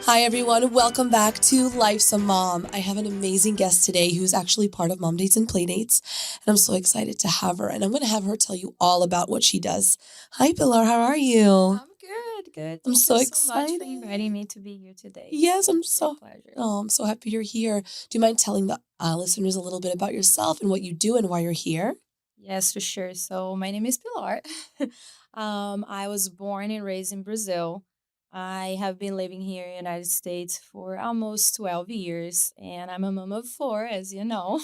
Hi, everyone. Welcome back to Life's a Mom. I have an amazing guest today who's actually part of Mom Dates and Playdates, and I'm so excited to have her. And I'm going to have her tell you all about what she does. Hi, Pilar. How are you? I'm good. I'm Thank so you so much for excited. inviting me to be here today. Yes, I'm It's a so. pleasure. Oh, I'm so happy you're here. Do you mind telling the listeners a little bit about yourself and what you do and why you're here? Yes, for sure. So my name is Pilar. I was born and raised in Brazil. I have been living here in the United States for almost 12 years, and I'm a mom of four, as you know.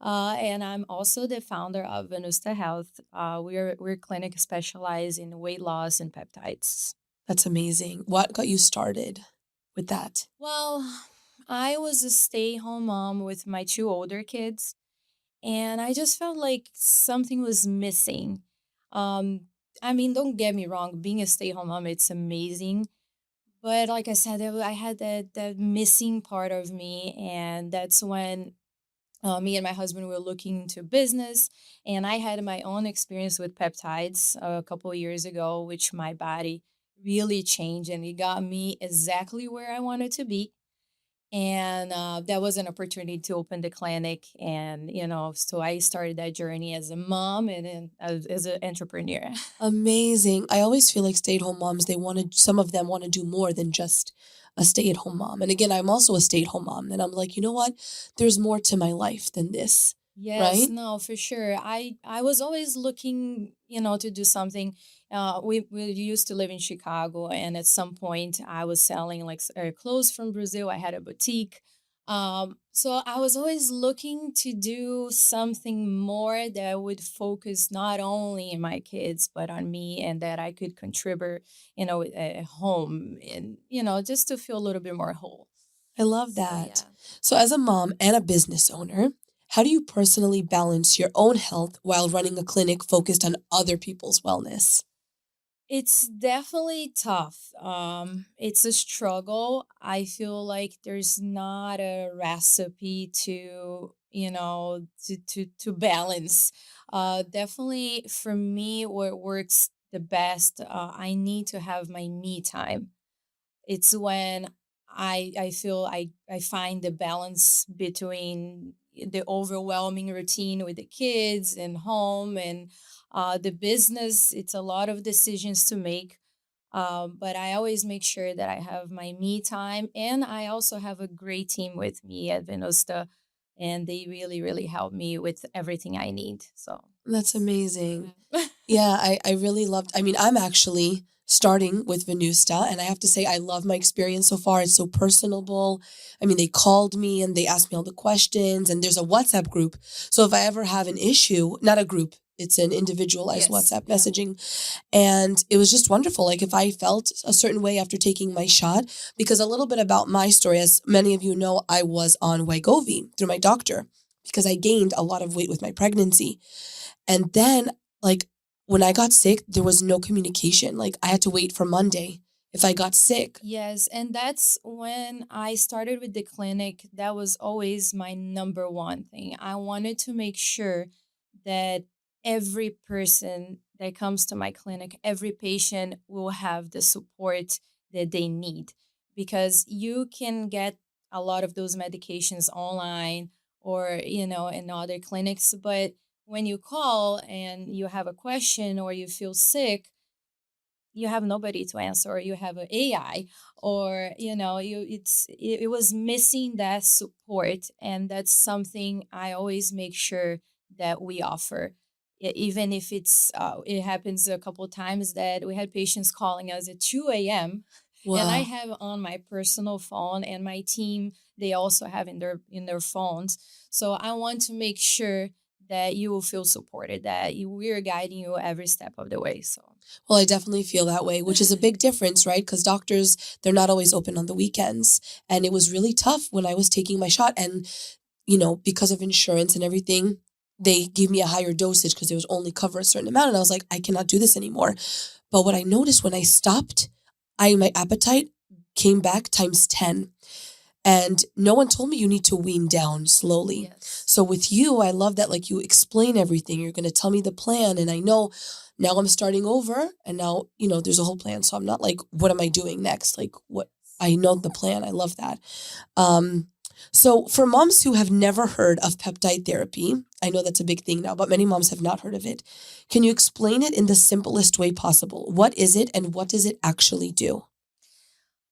And I'm also the founder of Venusta Health. We're a clinic specialized in weight loss and peptides. That's amazing. What got you started with that? Well, I was a stay-home mom with my two older kids, and I just felt like something was missing. Um, I mean, don't get me wrong, being a stay-home mom, it's amazing. But like I said, I had that missing part of me, and that's when me and my husband were looking into business, and I had my own experience with peptides a couple of years ago, which my body really changed, and it got me exactly where I wanted to be. And that was an opportunity to open the clinic, and so I started that journey as a mom and then as an entrepreneur. Amazing. I always feel like stay-at-home moms, some of them want to do more than just a stay-at-home mom. And again, I'm also a stay-at-home mom. And I'm like, you know what? There's more to my life than this, Yes, right? no, for sure. I was always looking, to do something. We used to live in Chicago, and at some point, I was selling like clothes from Brazil. I had a boutique, so I was always looking to do something more that would focus not only in my kids but on me, and that I could contribute, at home, and just to feel a little bit more whole. I love So that. yeah. So as a mom and a business owner, how do you personally balance your own health while running a clinic focused on other people's wellness? It's definitely tough. It's a struggle. I feel like there's not a recipe to, to balance. Definitely for me, what works the best, I need to have my me time. It's when I feel I find the balance between the overwhelming routine with the kids and home and the business. It's a lot of decisions to make, but I always make sure that I have my me time, and I also have a great team with me at Venusta, and they really really help me with everything I need. So That's amazing. yeah. Yeah, I really loved, I mean, I'm actually starting with Venusta, and I have to say, I love my experience so far. It's so personable. I mean, they called me and they asked me all the questions, and there's a WhatsApp group. So if I ever have an issue, not a group, it's an individualized Yes, WhatsApp yeah. messaging. And it was just wonderful. Like if I felt a certain way after taking my shot, because a little bit about my story, as many of you know, I was on Wegovy through my doctor because I gained a lot of weight with my pregnancy. And then, like, when I got sick, there was no communication. Like, I had to wait for Monday if I got sick. Yes, and that's when I started with the clinic. That was always my number one thing. I wanted to make sure that every person that comes to my clinic, every patient will have the support that they need, because you can get a lot of those medications online or, in other clinics, but when you call and you have a question or you feel sick, you have nobody to answer, or you have an AI, or it was missing that support, and that's something I always make sure that we offer. Even if it happens a couple of times that we had patients calling us at 2 a.m., and I Wow. have on my personal phone, and my team, they also have in their phones. So I want to make sure that you will feel supported, that we're guiding you every step of the way. So Well, I definitely feel that way, which is a big difference, right? Because doctors, they're not always open on the weekends. And it was really tough when I was taking my shot. And, because of insurance and everything, they gave me a higher dosage because it was only cover a certain amount. And I was like, I cannot do this anymore. But what I noticed when I stopped, my appetite came back times 10. And no one told me you need to wean down slowly. yes. So with you, I love that, like, you explain everything. You're going to tell me the plan. And I know now I'm starting over and now, there's a whole plan. So I'm not like, what am I doing next? Like, what? I know the plan. I love that. So for moms who have never heard of peptide therapy, I know that's a big thing now, but many moms have not heard of it. Can you explain it in the simplest way possible? What is it and what does it actually do?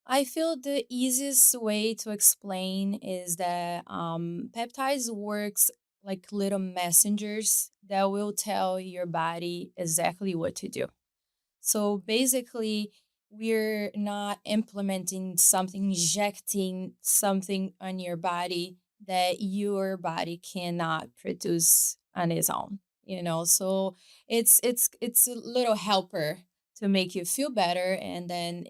I feel the easiest way to explain is that peptides works like little messengers that will tell your body exactly what to do. So basically, we're not implementing something, injecting something on your body that your body cannot produce on its own. So it's a little helper to make you feel better. And then,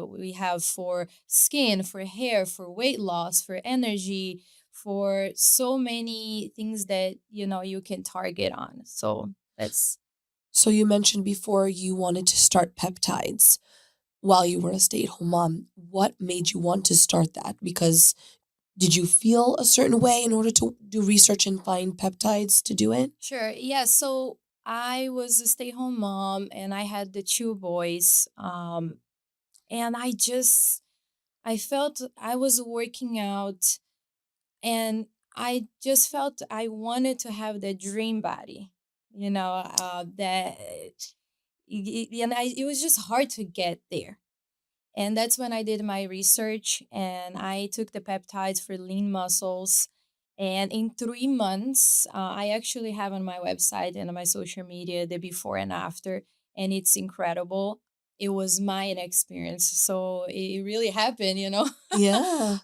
we have for skin, for hair, for weight loss, for energy, for so many things that you can target on. So that's So you mentioned before you wanted to start peptides while you were a stay-at-home mom. What made you want to start that? Because did you feel a certain way in order to do research and find peptides to do it? Sure. Yeah. So I was a stay-home mom and I had the two boys. And I felt I was working out and I just felt I wanted to have the dream body, that, it was just hard to get there. And that's when I did my research and I took the peptides for lean muscles. And in 3 months, I actually have on my website and on my social media the before and after, and it's incredible. It was my experience. So it really happened. Yeah.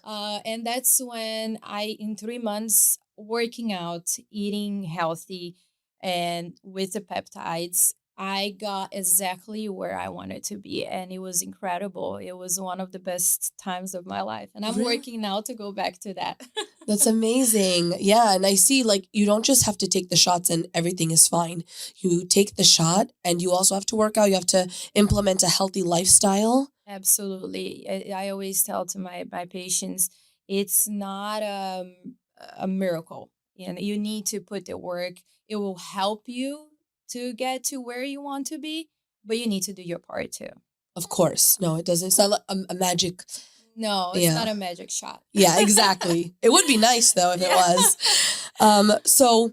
And that's when in 3 months, working out, eating healthy, and with the peptides, I got exactly where I wanted to be. And it was incredible. It was one of the best times of my life. And I'm Really? working now to go back to that. That's amazing. Yeah. And I see like you don't just have to take the shots and everything is fine. You take the shot and you also have to work out. You have to implement a healthy lifestyle. Absolutely. I always tell to my patients, it's not a miracle. You need to put the work. It will help you to get to where you want to be, but you need to do your part too. Of course. No, it doesn't. It's not like a magic. No, it's Yeah. not a magic shot. Yeah, exactly. It would be nice though if it Yeah. was. So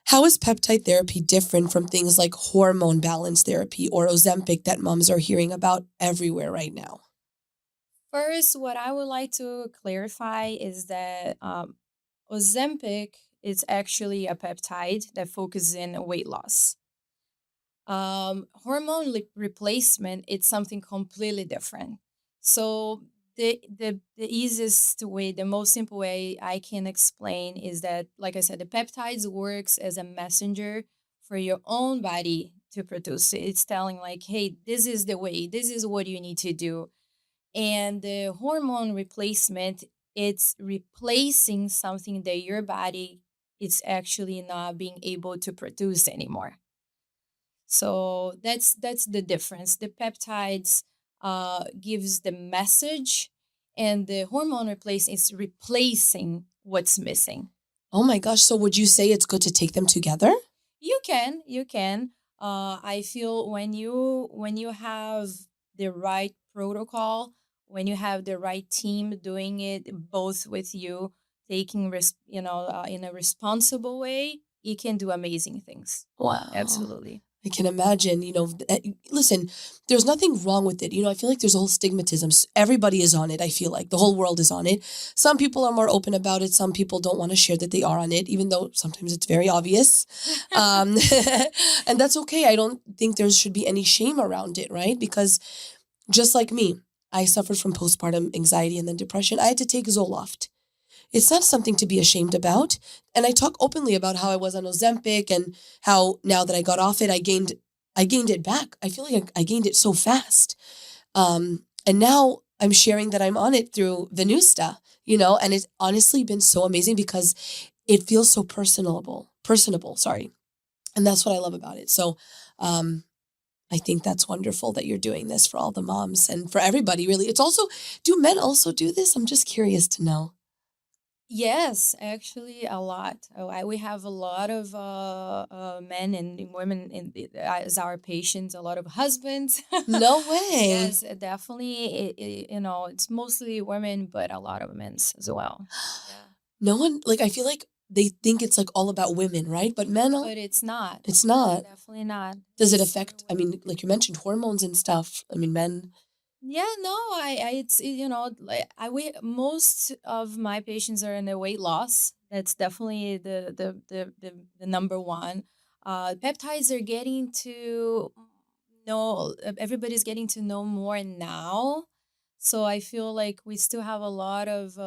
how is peptide therapy different from things like hormone balance therapy or Ozempic that moms are hearing about everywhere right now? First, what I would like to clarify is that Ozempic is actually a peptide that focuses in weight loss. Hormone replacement, it's something completely different. So the easiest way, the most simple way I can explain is that, like I said, the peptides works as a messenger for your own body to produce it. It's telling like, hey, this is the way, this is what you need to do. And the hormone replacement, it's replacing something that your body is actually not being able to produce anymore. So that's the difference. The peptides gives the message, and the hormone replace is replacing what's missing. Oh my gosh. So would you say it's good to take them together? You can. I feel when you have the right protocol, when you have the right team doing it, both with you taking in a responsible way, it can do amazing things. Wow. Absolutely. I can imagine, listen, there's nothing wrong with it. I feel like there's a whole stigmatism. Everybody is on it. I feel like the whole world is on it. Some people are more open about it. Some people don't want to share that they are on it, even though sometimes it's very obvious. Um, and that's okay. I don't think there should be any shame around it, right? Because just like me, I suffered from postpartum anxiety and then depression. I had to take Zoloft. It's not something to be ashamed about. And I talk openly about how I was on Ozempic and how now that I got off it, I gained it back. I feel like I gained it so fast. And now I'm sharing that I'm on it through Venusta, and it's honestly been so amazing because it feels so personable, sorry. And that's what I love about it. So, I think that's wonderful that you're doing this for all the moms and for everybody, really. It's also, do men also do this? I'm just curious to know. Yes, actually, a lot. We have a lot of men and women as our patients, a lot of husbands. No way. Yes, definitely. It's mostly women, but a lot of men's as well. Yeah. No one, like, I feel like they think it's like all about women, right? But men, But it's not. it's not. Definitely not. Does it It's affect, I mean, like you mentioned hormones and stuff. I mean, men, Yeah, no, it's like we most of my patients are in a weight loss. That's definitely the number one. Peptides are getting to know everybody's getting to know more now. So I feel like we still have a lot of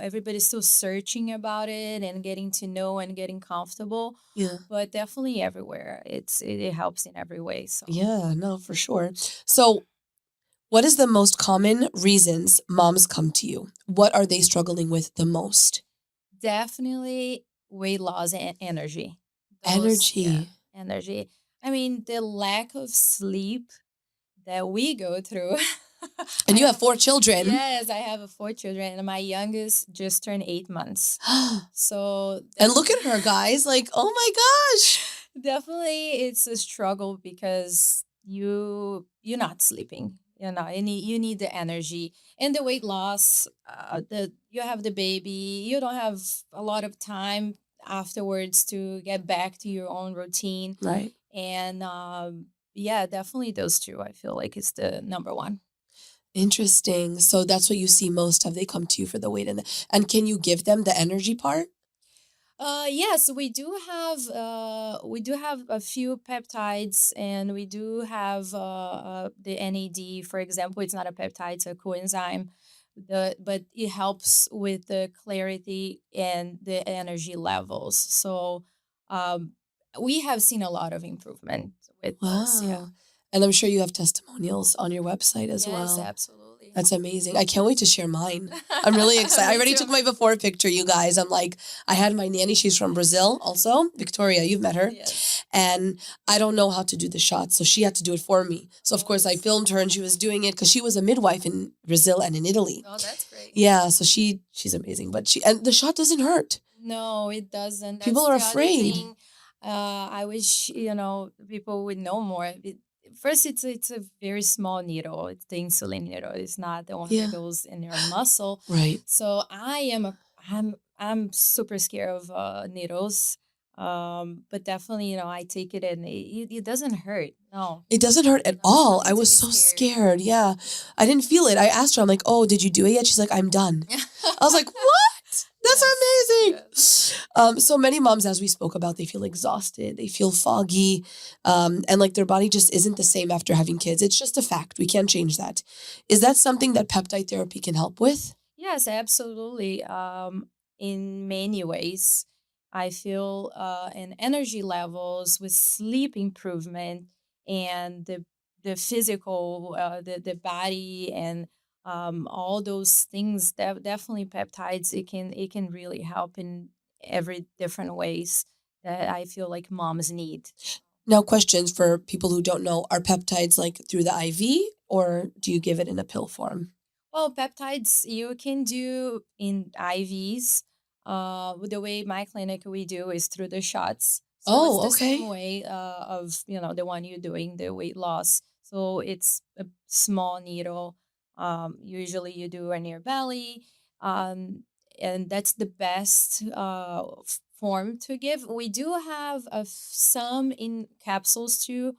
everybody's still searching about it and getting to know and getting comfortable. yeah. But definitely everywhere, it helps in every way. So. Yeah, no, for sure. So, what is the most common reasons moms come to you? What are they struggling with the most? Definitely weight loss and energy. Those, yeah, Energy. energy. I mean, the lack of sleep that we go through. And I you have have, 4 children. yes, I have 4 children, and my youngest just turned 8 months. So And look definitely, at her, guys. Like, oh my gosh. definitely, it's a struggle because you're not sleeping. You need the energy and the weight loss. The You have the baby. You don't have a lot of time afterwards to get back to your own routine. Right. And yeah, definitely those two. I feel like it's the number one. Interesting. So that's what you see most of. They come to you for the weight and can you give them the energy part? Yes, we do have a few peptides, and we do have the NAD, for example. It's not a peptide, it's a coenzyme. But it helps with the clarity and the energy levels. So um, we have seen a lot of improvement with those. Yeah. Wow. And I'm sure you have testimonials on your website as Yes, well. absolutely. That's amazing. I can't wait to share mine. I'm really excited. I Me already too. took my before picture, you guys. I'm like, I had my nanny. She's from Brazil also. Victoria, you've met her. Yes. And I don't know how to do the shots. So she had to do it for me. So, of Oh, course, I filmed her and she was doing it because she was a midwife in Brazil and in Italy. oh, that's great. Yeah. So she's amazing. But and the shot doesn't hurt. No, it doesn't. People That's are the other afraid. thing. I wish people would know more. First, it's a very small needle. It's the insulin needle. It's not the one that Yeah. goes in your muscle. Right. So I'm super scared of needles. But definitely, I take it and it doesn't hurt. No, It doesn't hurt at no all. I need to was be so scared. scared. Yeah. I didn't feel it. I asked her, I'm like, oh, did you do it yet? She's like, I'm done. I was like, what? That's Yes, amazing. yes. So many moms, as we spoke about, they feel exhausted, they feel foggy, and like their body just isn't the same after having kids. It's just a fact. We can't change that. Is that something that peptide therapy can help with? Yes, absolutely. In many ways, I feel in energy levels with sleep improvement and the physical, the body, and all those things. That definitely peptides. It can really help in every different ways that I feel like moms need. Now, questions for people who don't know, are peptides like through the IV or do you give it in a pill form? Well, peptides you can do in IVs. The way my clinic we do is through the shots. So it's Oh, the same okay. way of the one you're doing the weight loss. So it's a small needle. Usually you do in your belly, and that's the best form to give. We do have some in capsules too,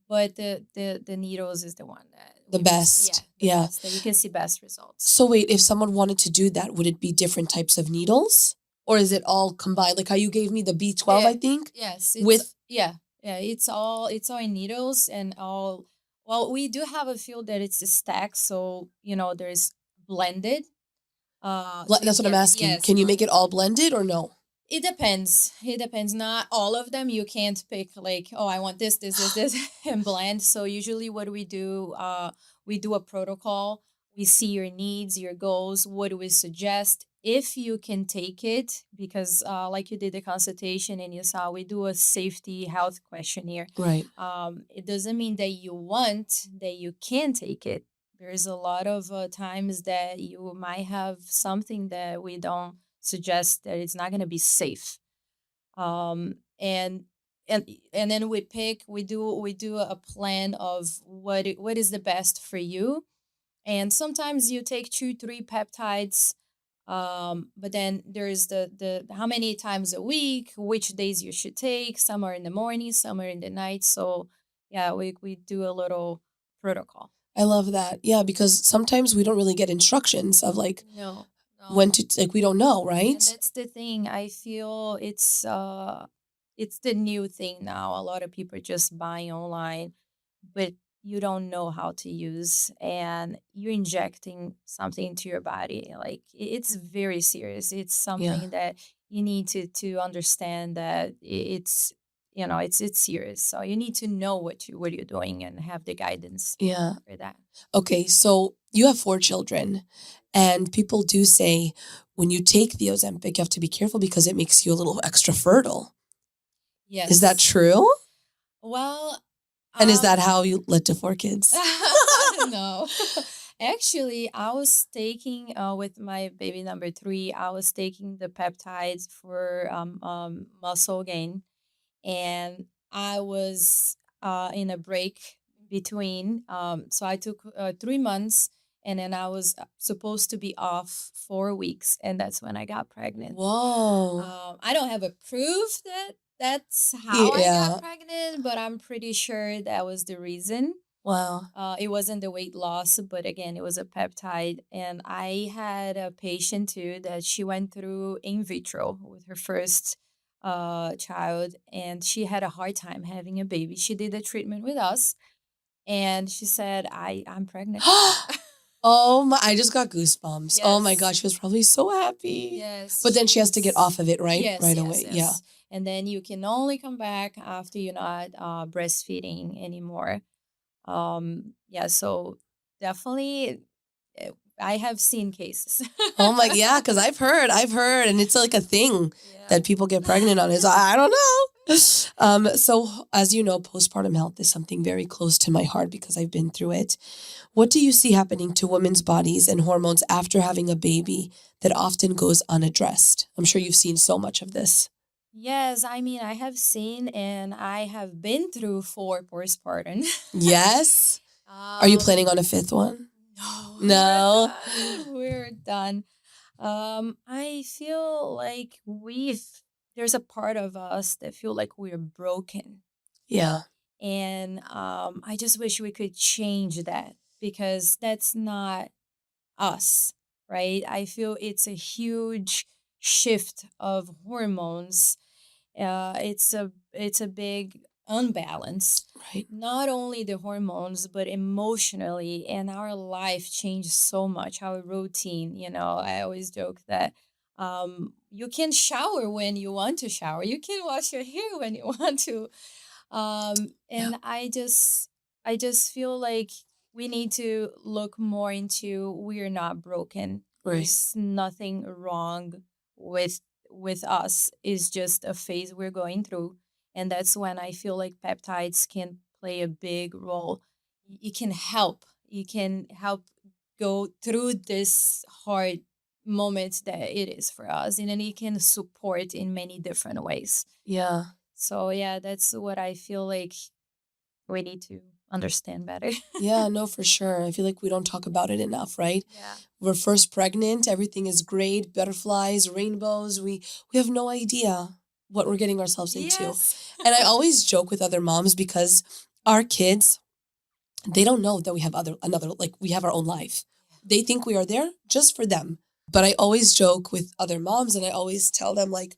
but the needles is the one that The we most, yeah, best. the Yeah. best that you can see best results. So wait, if someone wanted to do that, would it be different types of needles? Or is it all combined? Like how you gave me the B12, I think, Yes, with yeah, it's all in needles and all. Well, we do have a field that it's a stack, so there's blended. that's what I'm asking. Yes, Can you make it all blended or no? it depends. It depends. Not all of them. You can't pick like, oh, I want this, and blend. So usually, what we do a protocol. We see your needs, your goals. What do we suggest? If you can take it, because like you did the consultation and you saw, we do a safety health questionnaire. Right. It doesn't mean that you want that you can take it. There's a lot of times that you might have something that we don't suggest that it's not going to be safe. Um, and and then we do a plan of what is the best for you. And sometimes you take 2 3 peptides, but then there's the how many times a week, which days you should take. Some are in the morning, some are in the night. So yeah, we do a little protocol. I love that. Yeah, because sometimes we don't really get instructions of like No, when no. to like we don't know, And right? that's the thing. I feel it's the new thing now. A lot of people are just buying online, but you don't know how to use, and you're injecting something into your body. Like it's very serious. It's Yeah. something that you need to understand that it's it's serious. So you need to know what you're doing and have the guidance Yeah. for that. Okay, so you have 4 children, and people do say when you take the Ozempic, you have to be careful because it makes you a little extra fertile. Is that Yes. true? Well, And is that um how you led to 4 kids? no. Actually, I was taking with my baby number 3, I was taking the peptides for muscle gain, and I was in a break between. So I took 3 months, and then I was supposed to be off 4 weeks, and that's when I got pregnant. Whoa. I don't have a proof that that's how I got Yeah. pregnant, but I'm pretty sure that was the reason. Wow. It wasn't the weight loss, but again, it was a peptide. And I had a patient too that she went through in vitro with her first child, and she had a hard time having a baby. She did the treatment with us, and she said, I'm pregnant. Oh my, I just got goosebumps. Oh my Yes. gosh, she was probably so happy. Yes, But then she she has to get was. off of it, right? Yes, Right yes, away. Yeah. yes. And then you can only come back after you're not breastfeeding anymore. Yeah, so definitely uh, I have seen cases. Oh my, yeah, because I've heard, and it's like a thing Yeah. that people get pregnant on. Is I don't know. So as you know, postpartum health is something very close to my heart because I've been through it. What do you see happening to women's bodies and hormones after having a baby that often goes unaddressed? I'm sure you've seen so much of this. Yes, I mean I have seen and I have been through 4 postpartum. Yes. Are you um planning on a fifth one? no, we're No. done. We're done. I feel like there's a part of us that feel like we're broken. Yeah. And I just wish we could change that because that's not us, right? I feel it's a huge shift of hormones. It's a big unbalance. Right. Not only the hormones, but emotionally, and our life changed so much. Our routine, I always joke that you can shower when you want to shower. You can wash your hair when you want to. Yeah. And I just feel like we need to look more into we're not broken. Right. There's nothing wrong with with us. It's just a phase we're going through. And that's when I feel like peptides can play a big role. You can help. You can help go through this hard moment that it is for us. And then you can support in many different ways. Yeah. So yeah, that's what I feel like we need to understand better. Yeah, no, for sure. I feel like we don't talk about it enough, right? Yeah. We're first pregnant, everything is great, butterflies, rainbows. We have no idea what we're getting ourselves into. Yes. And I always joke with other moms because our kids, they don't know that we have we have our own life. They think we are there just for them. But I always joke with other moms and I always tell them like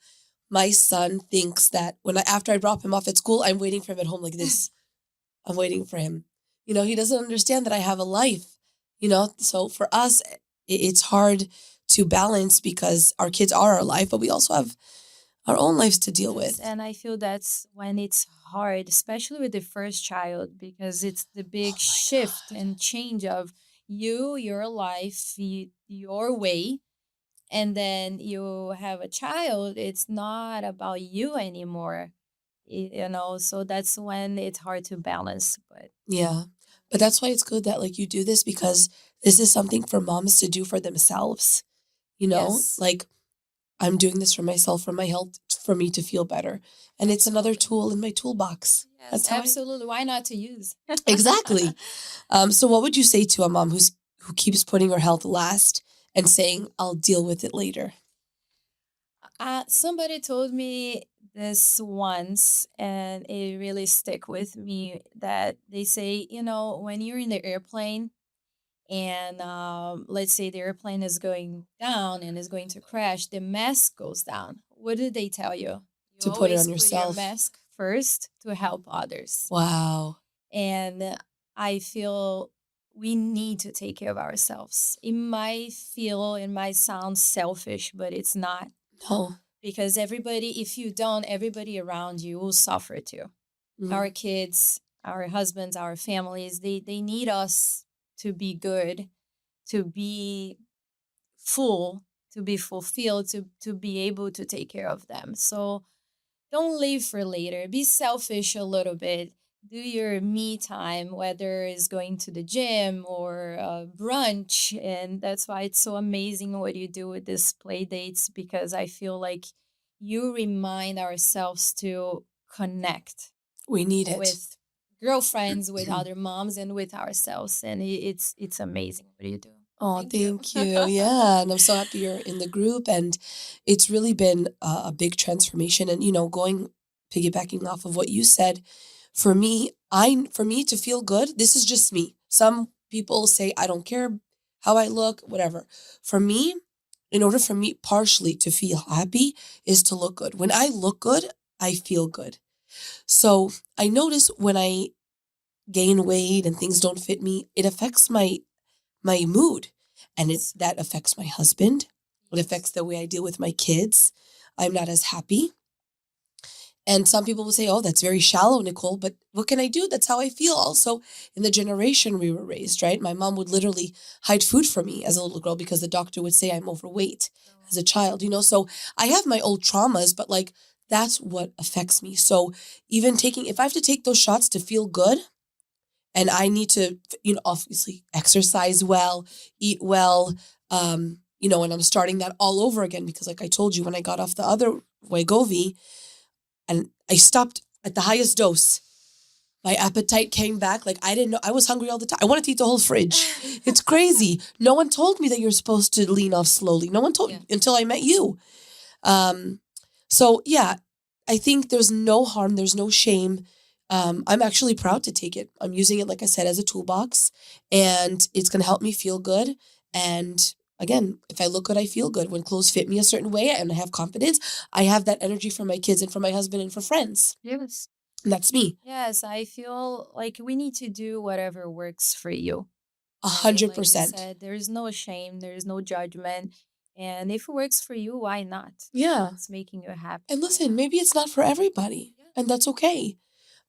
my son thinks that after I drop him off at school, I'm waiting for him at home like this. I'm waiting for him. He doesn't understand that I have a life, So for us, it's hard to balance because our kids are our life, but we also have our own lives to deal Yes, with. and I feel that's when it's hard, especially with the first child, because it's the Oh big my shift God. and change of your life, your way, and then you have a child. It's not about you anymore, so that's when it's hard to balance. But Yeah. But that's why it's good that like you do this, because this is something for moms to do for themselves. Yes. Like I'm doing this for myself, for my health, for me to feel better. And it's another Absolutely. tool in my toolbox. Yes, That's how I absolutely. Why not to use? exactly. So what would you say to a mom who keeps putting her health last and saying, I'll deal with it later? Somebody told me this once, and it really stick with me. That they say, when you're in the airplane, and let's say the airplane is going down and is going to crash, the mask goes down. What do they tell you? You To put it on always put your yourself. mask first to help others. Wow. And I feel we need to take care of ourselves. It might sound selfish, but it's not, No. because everybody, if you don't, everybody around you will suffer too. Our Mm. kids, our husbands, our families, they need us to be good, to be full, to be fulfilled, to be able to take care of them. So don't leave for later. Be selfish a little bit. Do your me time, whether it's going to the gym or brunch. And that's why it's so amazing what you do with these play dates, because I feel like you remind ourselves to connect We need it. with girlfriends, with other moms, and with ourselves. And it's amazing what you do. Oh, Thank you. thank you. Yeah. And I'm so happy you're in the group. And it's really been a big transformation. And, piggybacking off of what you said, for me to feel good, this is just me. Some people say, I don't care how I look, whatever. For me, in order for me partially to feel happy is to look good. When I look good, I feel good. So I notice when I gain weight and things don't fit me, it affects my mood, and that affects my husband. It affects the way I deal with my kids. I'm not as happy. And some people will say, oh, that's very shallow, Nicole, but what can I do? That's how I feel. Also, in the generation we were raised, right? My mom would literally hide food from me as a little girl because the doctor would say I'm overweight as a child, So I have my old traumas, but like that's what affects me. So even if I have to take those shots to feel good, and I need to, obviously exercise well, eat well, and I'm starting that all over again because, like I told you, when I got off the other Wegovy and I stopped at the highest dose, my appetite came back. Like I didn't know, I was hungry all the time. I wanted to eat the whole fridge. It's crazy. No one told me that you're supposed to lean off slowly. No one told me until I met you. Um, so yeah, I think there's no harm, there's no shame. I'm actually proud to take it. I'm using it, like I said, as a toolbox, and it's going to help me feel good. And again, if I look good, I feel good. When clothes fit me a certain way and I have confidence, I have that energy for my kids and for my husband and for friends. Yes. And that's me. Yes, I feel like we need to do whatever works for you. Right? Like you 100%. said, there is no shame, there is no judgment. And if it works for you, why not? Yeah. It's making you happy. And listen, maybe it's not for everybody, and that's okay.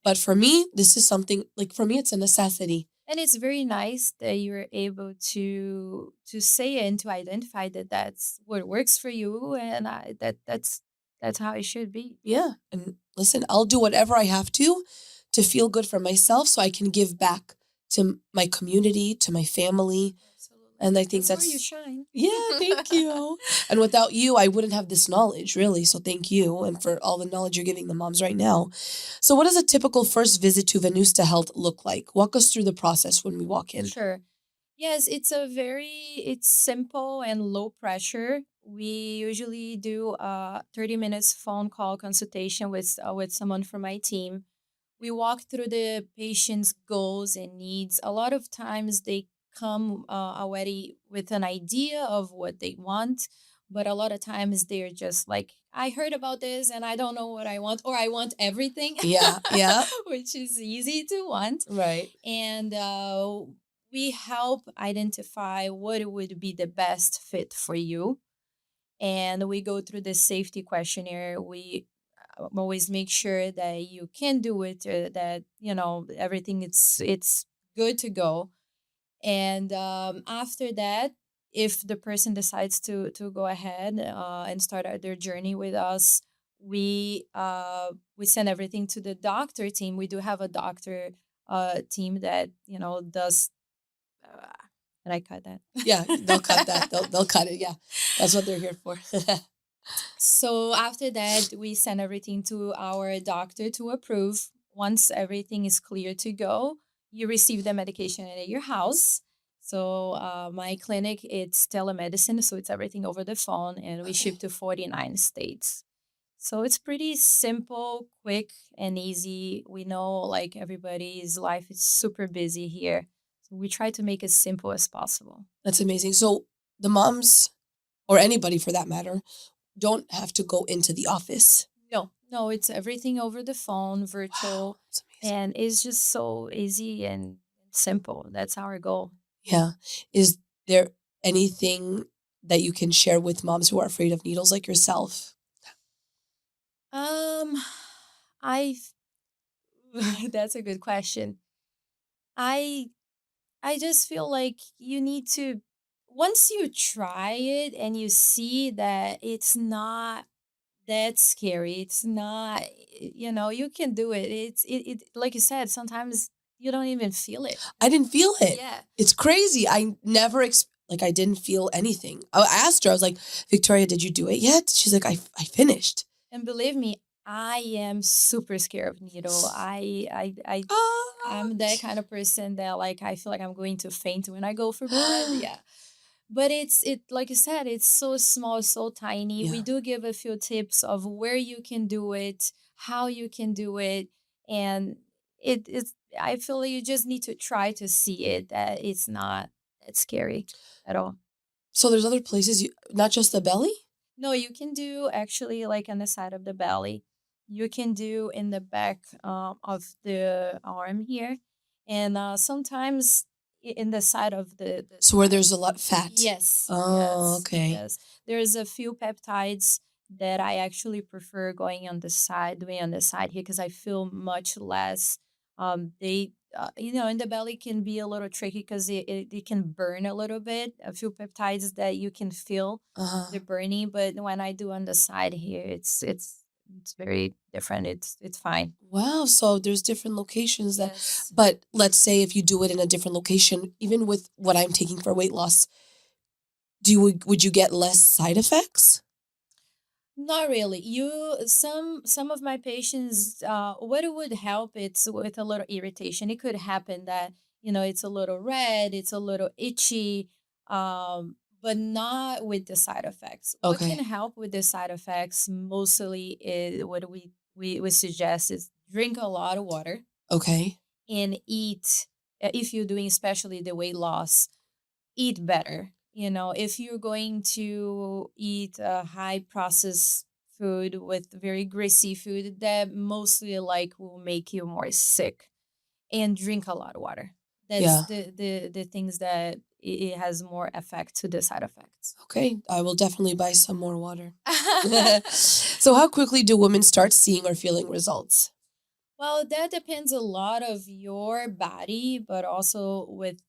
But for me, this is something, like for me, it's a necessity. And it's very nice that you're able to say and to identify that that's what works for you, and that's how it should be. Yeah. And listen, I'll do whatever I have to feel good for myself so I can give back to my community, to my family. Absolutely. And I think That's where you shine. yeah, thank you. And without you, I wouldn't have this knowledge, really. So thank you. And for all the knowledge you're giving the moms right now. So what does a typical first visit to Venusta Health look like? Walk us through the process when we walk in. Sure. Yes, it's simple and low pressure. We usually do a 30 minutes phone call consultation with someone from my team. We walk through the patient's goals and needs. A lot of times they come already with an idea of what they want, but a lot of times they're just like, I heard about this and I don't know what I want, or I want everything. Yeah, yeah. Which is easy to want. Right. And we help identify what would be the best fit for you. And we go through the safety questionnaire. We always make sure that you can do it, that everything it's good to go. And after that, if the person decides to go ahead and start their journey with us, we send everything to the doctor team. We do have a doctor team that does. Uh, and I cut that. Yeah, they'll cut that. They'll cut it. Yeah, that's what they're here for. So after that, we send everything to our doctor to approve. Once everything is clear to go, you receive the medication at your house. So my clinic, it's telemedicine, so it's everything over the phone, and we ship to 49 states. So it's pretty simple, quick, and easy. We know like everybody's life is super busy here. So we try to make it as simple as possible. That's amazing. So the moms, or anybody for that matter, don't have to go into the office. No, it's everything over the phone, virtual, Wow, that's amazing. and it's just so easy and simple. That's our goal. Yeah. Is there anything that you can share with moms who are afraid of needles like yourself? Um, I that's a good question. I I just feel like you need to once you try it and you see that it's not that scary. It's not, you can do it. It like you said, sometimes you don't even feel it. I didn't feel it. Yeah. It's crazy. I never like I didn't feel anything. I asked her. I was like, Victoria, did you do it yet? She's like, I finished. And believe me, I am super scared of needle. I'm that kind of person that like I feel like I'm going to faint when I go for blood. Yeah. But it like you said, it's so small, so tiny. Yeah. We do give a few tips of where you can do it, how you can do it, and it's I feel like you just need to try to see it that it's not that scary at all. So there's other places you not just the belly? No, you can do actually like on the side of the belly. You can do in the back of the arm here, and sometimes in the side of the So where thigh. there's a lot fat. Yes. Oh, Yes. okay. Yes. There's a few peptides that I actually prefer going on the side, doing on the side here because I feel much less. They, in the belly can be a little tricky because it can burn a little bit. A few peptides that you can feel the Uh-huh. burning, but when I do on the side here, it's very different. It's fine. Wow. So there's different locations that, Yes. but let's say if you do it in a different location, even with what I'm taking for weight loss, would you get less side effects? Not really. Some of my patients, what it would help it's with a little irritation. It could happen that it's a little red, it's a little itchy, but not with the side effects. What can Okay. help with the side effects mostly is what we suggest is drink a lot of water Okay. and eat. If you're doing especially the weight loss, eat better. If you're going to eat a high processed food with very greasy food, that mostly like will make you more sick. And drink a lot of water. That's Yeah. the things that it has more effect to the side effects. Okay. I will definitely buy some more water. So how quickly do women start seeing or feeling results? Well, that depends a lot of your body, but also with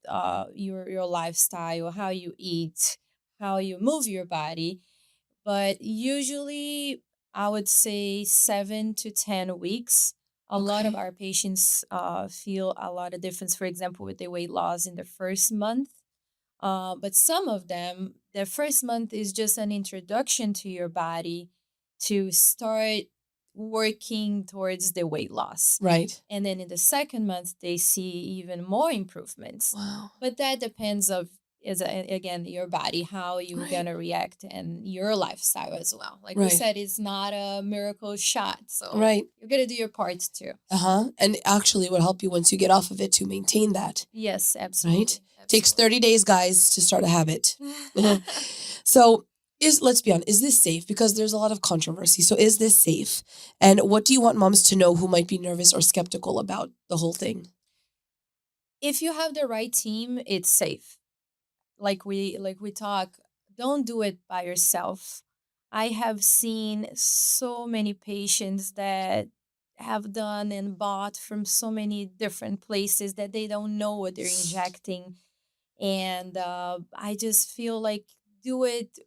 your lifestyle, how you eat, how you move your body. But usually, I would say 7 to 10 weeks. A lot of Okay. our patients feel a lot of difference, for example, with the weight loss in the first month. But some of them, the first month is just an introduction to your body to start working towards the weight loss. Right. And then in the second month, they see even more improvements. Wow. But that depends of again your body, how you're Right. gonna react, and your lifestyle as well. Like we Right. said, it's not a miracle shot, so Right. you're gonna do your part too. Uh-huh. And actually it would help you once you get off of it to maintain that. Yes, absolutely. Right? Takes 30 days, guys, to start a habit. So let's be honest, is this safe? Because there's a lot of controversy. So is this safe? And what do you want moms to know who might be nervous or skeptical about the whole thing? If you have the right team, it's safe. Like we talk, don't do it by yourself. I have seen so many patients that have done and bought from so many different places that they don't know what they're injecting. And I just feel like do it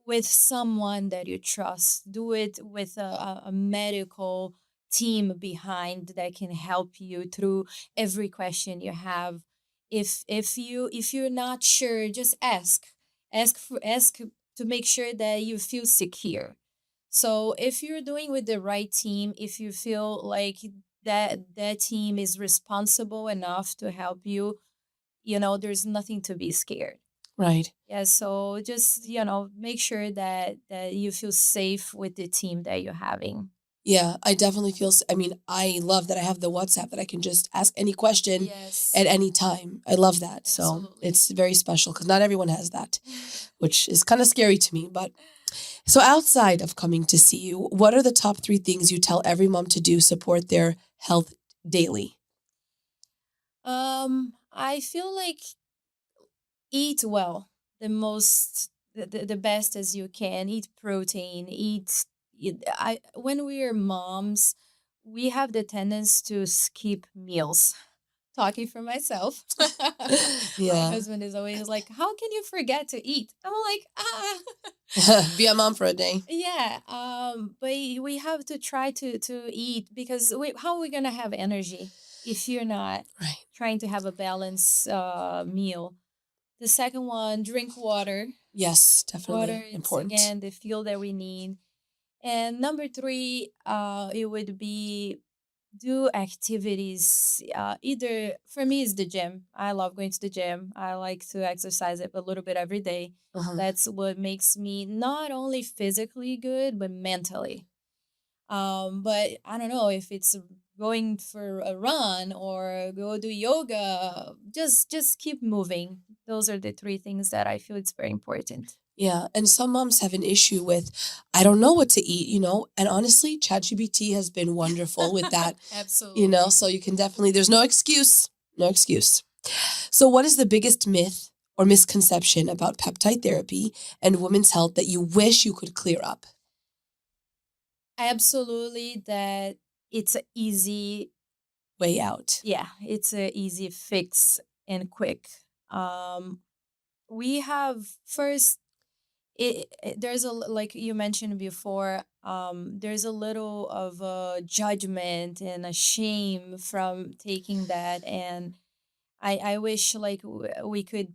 with someone that you trust. Do it with a medical team behind that can help you through every question you have. If you're not sure, just ask to make sure that you feel secure. So if you're doing with the right team, if you feel like that team is responsible enough to help you, there's nothing to be scared. Right. Yeah, so just, make sure that you feel safe with the team that you're having. Yeah, I definitely feel. I mean, I love that I have the WhatsApp that I can just ask any question Yes, at any time. I love that. So absolutely. it's very special because not everyone has that, which is kind of scary to me. But so outside of coming to see you, what are the top 3 things you tell every mom to do support their health daily? I feel like eat well, the best as you can. Eat protein. I when we are moms, we have the tendency to skip meals. Talking for myself. My Yeah. husband is always like, "How can you forget to eat?" I'm like, "Ah." Be a mom for a day. Yeah, but we have to try to eat because how are we gonna have energy if you're not Right. trying to have a balanced meal? The second one, drink water. Yes, Water, definitely it's important. again the fuel that we need. And number three, it would be do activities. Either for me is the gym. I love going to the gym. I like to exercise it a little bit every day. Uh-huh. That's what makes me not only physically good but mentally. But I don't know if it's going for a run or go do yoga. Just keep moving. Those are the three things that I feel it's very important. Yeah, and some moms have an issue with, I don't know what to eat. And honestly, ChatGPT has been wonderful with that, Absolutely. so you can definitely, there's no excuse, no excuse. So, what is the biggest myth or misconception about peptide therapy and women's health that you wish you could clear up? Absolutely, that it's a easy, Way out. yeah, it's a easy fix and quick. Um, we have first, there's like you mentioned before, there's a little of a judgment and a shame from taking that, and I wish like we could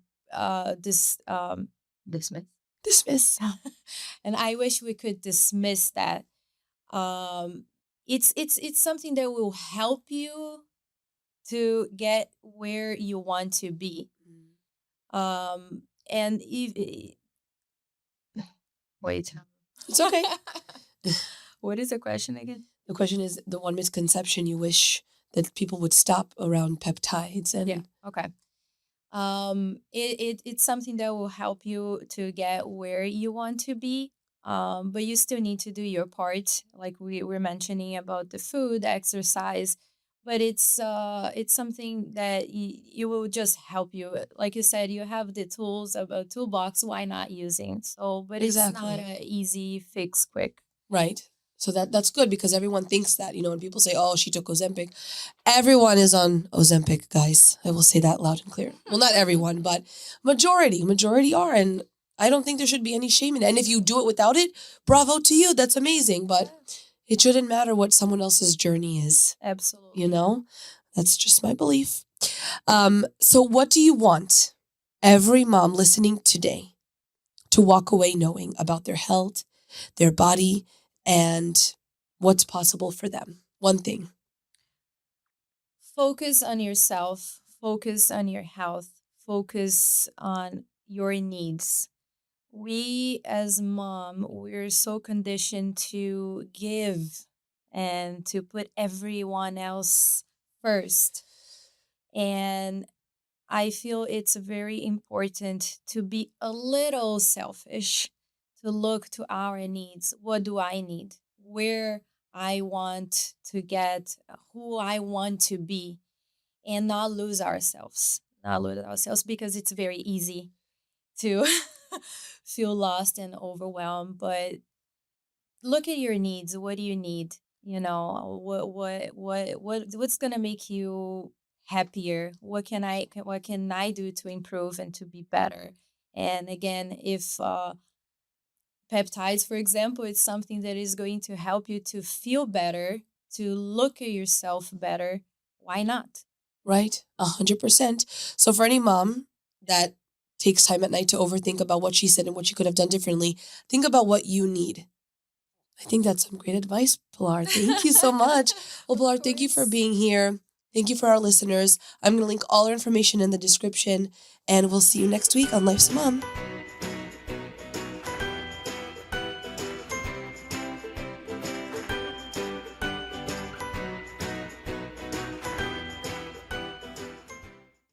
dismiss. Dismiss. And I wish we could dismiss that. um it's something that will help you to get where you want to be. And wait. It's okay. What is the question again? The question is the one misconception you wish that people would stop around peptides Yeah, and okay. It's something that will help you to get where you want to be. But you still need to do your part, like we were mentioning about the food, exercise. But it's something that you will just help you. Like you said, you have the tools of a toolbox. Why not using? So, but it's not exactly. a easy fix, quick. Right. So that's good because everyone thinks that, when people say, "Oh, she took Ozempic," everyone is on Ozempic, guys. I will say that loud and clear. Well, not everyone, but majority are, and I don't think there should be any shame in it. And if you do it without it, bravo to you. That's amazing. But it shouldn't matter what someone else's journey is. You Absolutely. know, that's just my belief. So what do you want every mom listening today to walk away knowing about their health, their body, and what's possible for them? One thing. Focus on yourself, focus on your health, focus on your needs. We as mom, we're so conditioned to give and to put everyone else first. And I feel it's very important to be a little selfish, to look to our needs. What do I need? Where I want to get, who I want to be, and not lose ourselves. Not lose ourselves because it's very easy to feel lost and overwhelmed. But look at your needs. What do you need? What's gonna make you happier? What can I do to improve and to be better? And again, if peptides, for example, it's something that is going to help you to feel better, to look at yourself better, why not? Right? 100%. So for any mom that takes time at night to overthink about what she said and what she could have done differently, think about what you need. I think that's some great advice, Pilar. Thank you so much. Well, Pilar, thank you for being here. Thank you for our listeners. I'm going to link all our information in the description, and we'll see you next week on Life's a Mom.